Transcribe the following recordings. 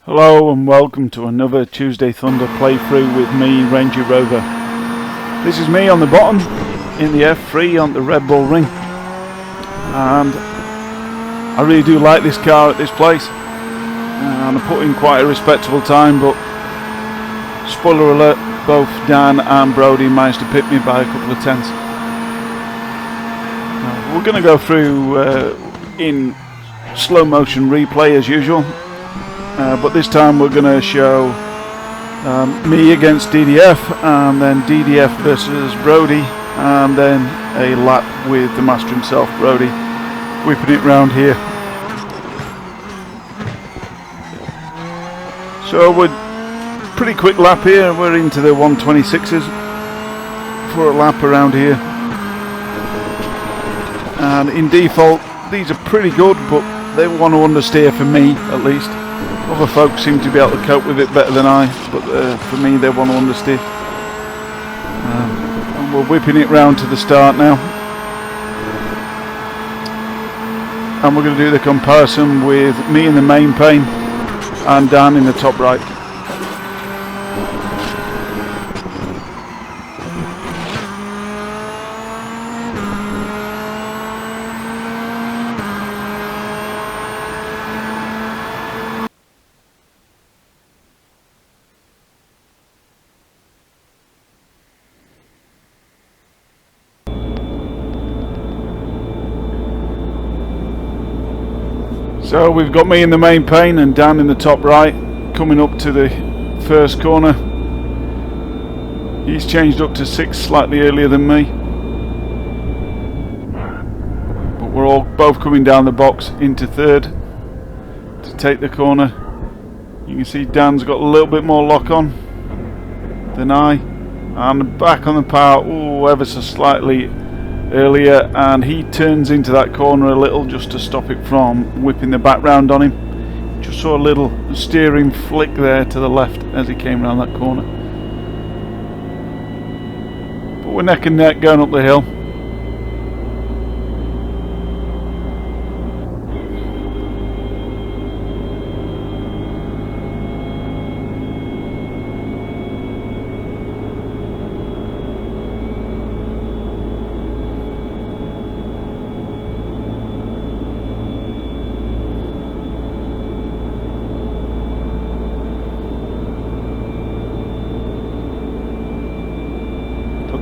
Hello and welcome to another Tuesday Thunder playthrough with me, Ranger Rover. This is me on the bottom in the F3 on the Red Bull Ring, and I really do like this car at this place, and I put in quite a respectable time, but spoiler alert, both Dan and Brody managed to pit me by a couple of tenths. We're going to go through in slow motion replay as usual. But this time we're going to show me against DDF, and then DDF versus Brody, and then a lap with the master himself, Brody, whipping it round here. So we're pretty quick lap here, we're into the 126s for a lap around here. And in default, these are pretty good, but they want to understeer for me at least. Other folks seem to be able to cope with it better than I, but for me they want to understeer. And we're whipping it round to the start now. And we're going to do the comparison with me in the main pane and Dan in the top right. So we've got me in the main pane and Dan in the top right, coming up to the first corner. He's changed up to 6 slightly earlier than me, but we're all both coming down the box into third to take the corner. You can see Dan's got a little bit more lock on than I, and back on the power, ever so slightly earlier, and he turns into that corner a little just to stop it from whipping the back round on him. Just saw a little steering flick there to the left as he came around that corner. But we're neck and neck going up the hill.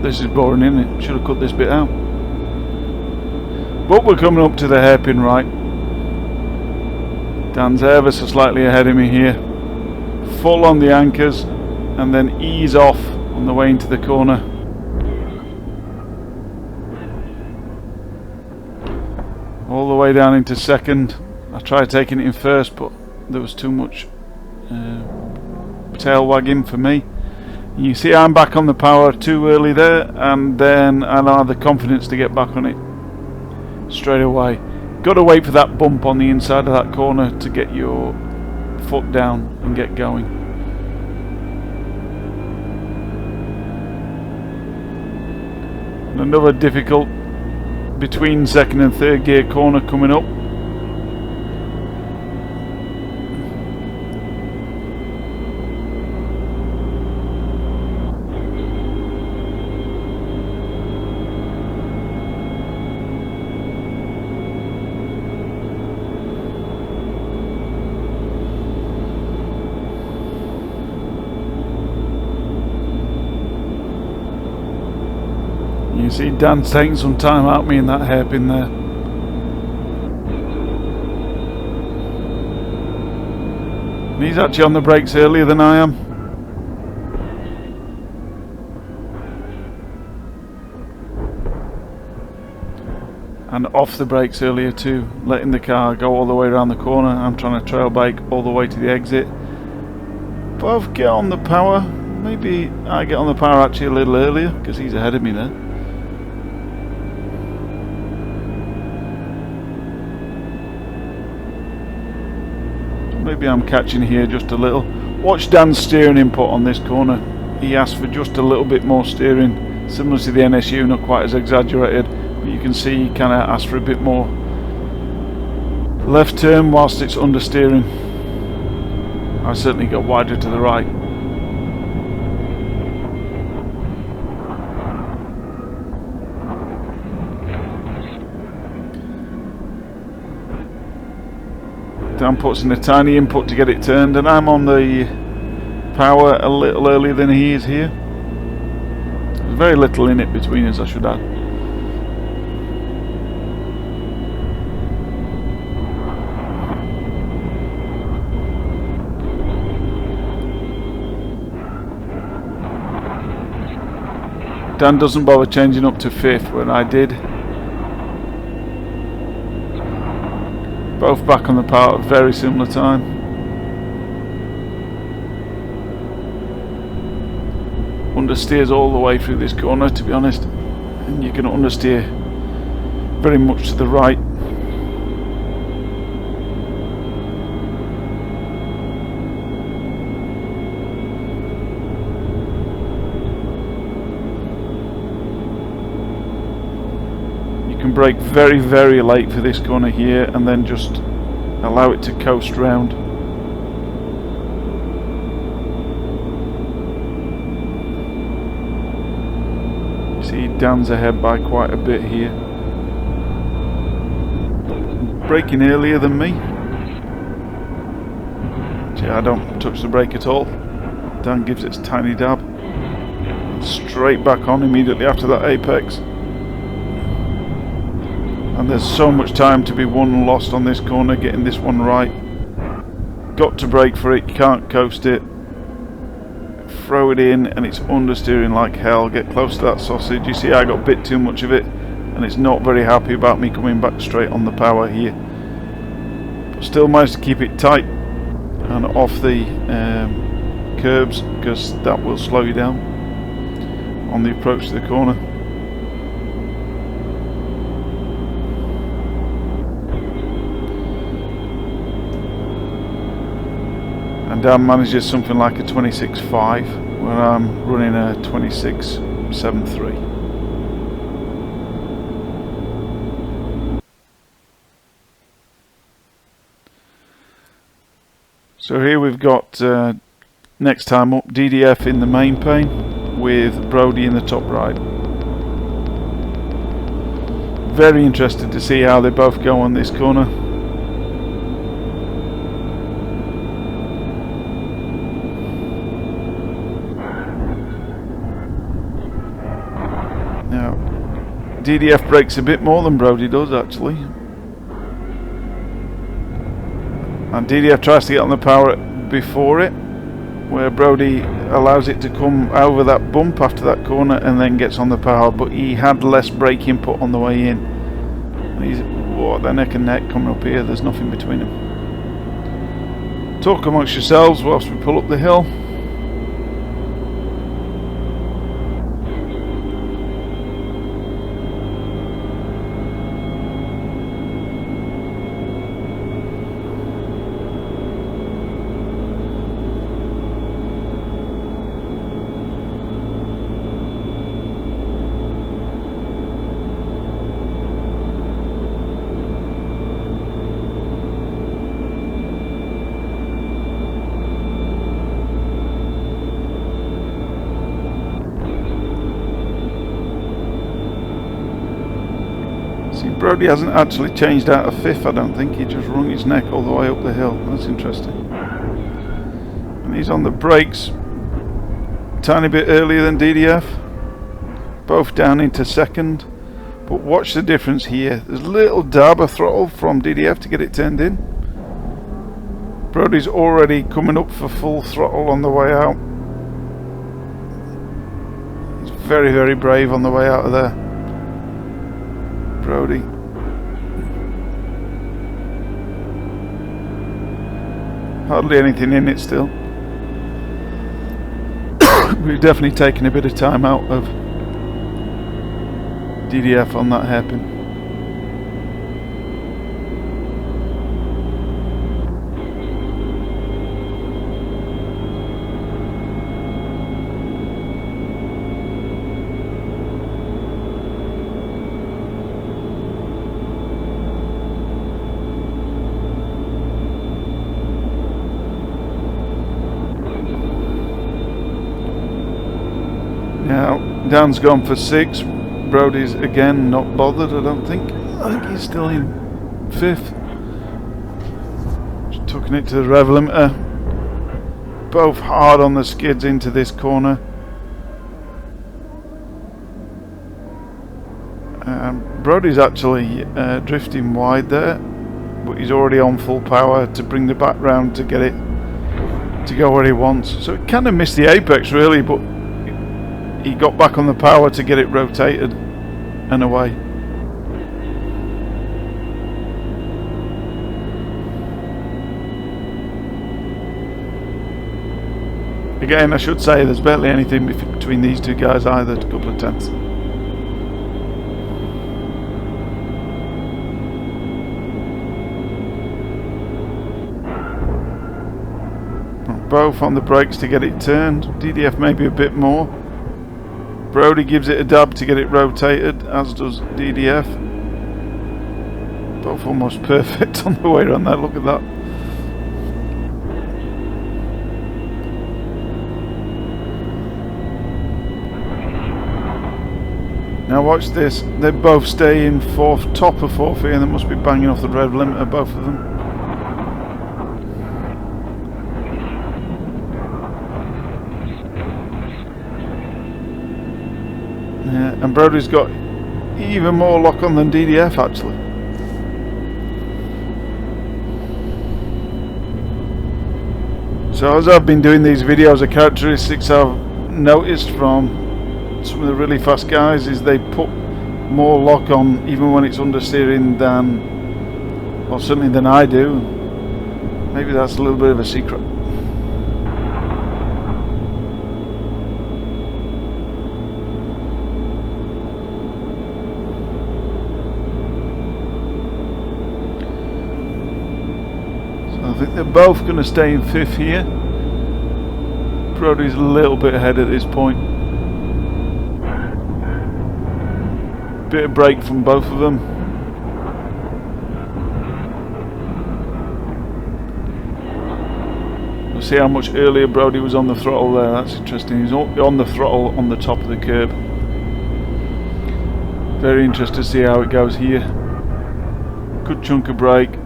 This is boring, isn't it? Should have cut this bit out. But we're coming up to the hairpin right. Dan's ever so slightly ahead of me here. Full on the anchors and then ease off on the way into the corner. All the way down into second. I tried taking it in first, but there was too much tail wagging for me. You see I'm back on the power too early there, and then I don't have the confidence to get back on it straight away. Got to wait for that bump on the inside of that corner to get your foot down and get going. And another difficult between second and third gear corner coming up. You see Dan's taking some time out of me in that hairpin there. And he's actually on the brakes earlier than I am. And off the brakes earlier too, letting the car go all the way around the corner. I'm trying to trail brake all the way to the exit. Both get on the power. Maybe I get on the power actually a little earlier because he's ahead of me there. Maybe I'm catching here just a little. Watch Dan's steering input on this corner. He asked for just a little bit more steering, similar to the NSU, not quite as exaggerated, but you can see he kind of asked for a bit more left turn whilst it's understeering. I certainly got wider to the right. Dan puts in a tiny input to get it turned, and I'm on the power a little earlier than he is here. There's very little in it between us, I should add. Dan doesn't bother changing up to 5th when I did. Both back on the power at very similar time. Understeers all the way through this corner, to be honest, and you're going to understeer very much to the right. Brake very, very late for this corner here, and then just allow it to coast round. See, Dan's ahead by quite a bit here. Braking earlier than me. See, I don't touch the brake at all. Dan gives it a tiny dab. Straight back on immediately after that apex. And there's so much time to be won and lost on this corner, getting this one right. Got to brake for it, you can't coast it. Throw it in, and it's understeering like hell. Get close to that sausage. You see, I got a bit too much of it, and it's not very happy about me coming back straight on the power here. But still managed to keep it tight and off the curbs, because that will slow you down on the approach to the corner. And Dan manages something like a 26.5 where I'm running a 26.73. So here we've got next time up DDF in the main pane with Brody in the top right. Very interested to see how they both go on this corner. DDF brakes a bit more than Brody does, actually, and DDF tries to get on the power before it, where Brody allows it to come over that bump after that corner and then gets on the power, but he had less brake input on the way in. And he's, whoa, they're neck and neck coming up here, there's nothing between them. Talk amongst yourselves whilst we pull up the hill. Brody hasn't actually changed out of 5th, I don't think. He just wrung his neck all the way up the hill. That's interesting. And he's on the brakes a tiny bit earlier than DDF. Both down into 2nd. But watch the difference here. There's a little dab of throttle from DDF to get it turned in. Brody's already coming up for full throttle on the way out. He's very, very brave on the way out of there. Brody. Hardly anything in it still. We've definitely taken a bit of time out of DDF on that hairpin. Dan's gone for 6. Brody's again not bothered, I don't think. I think he's still in 5th. Just tucking it to the rev limiter. Both hard on the skids into this corner. Brody's actually drifting wide there, but he's already on full power to bring the back round to get it to go where he wants. So it kind of missed the apex really, but he got back on the power to get it rotated and away. Again, I should say there's barely anything between these two guys either, a couple of tenths. Both on the brakes to get it turned. DDF maybe a bit more. Brody gives it a dab to get it rotated, as does DDF. Both almost perfect on the way around there, look at that. Now watch this, they both stay in 4th, top of 4th here, and they must be banging off the rev limiter, both of them. Yeah, and Brody's got even more lock on than DDF actually. So as I've been doing these videos, the characteristics I've noticed from some of the really fast guys is they put more lock on even when it's understeering than, well, certainly than I do. Maybe that's a little bit of a secret. I think they're both going to stay in 5th here. Brody's a little bit ahead at this point. Bit of brake from both of them. We'll see how much earlier Brody was on the throttle there. That's interesting. He's on the throttle on the top of the curb. Very interested to see how it goes here. Good chunk of brake.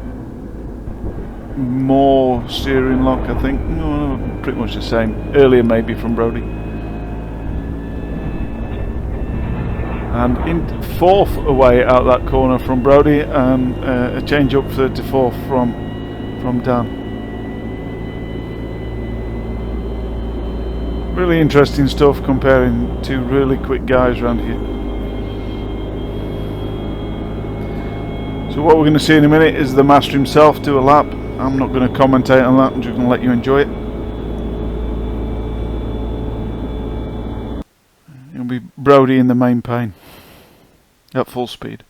More steering lock, I think. No, pretty much the same. Earlier maybe from Brody. And in 4th away out that corner from Brody, and a change up 34 from Dan. Really interesting stuff comparing two really quick guys around here. So what we're going to see in a minute is the master himself do a lap. I'm not going to commentate on that, I'm just going to let you enjoy it. It'll be Brody in the main pane at full speed.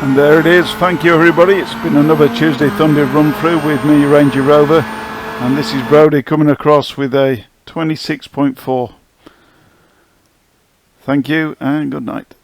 And there it is. Thank you everybody. It's been another Tuesday Thunder run through with me, Ranger Rover, and this is Brody coming across with a 26.4. Thank you and good night.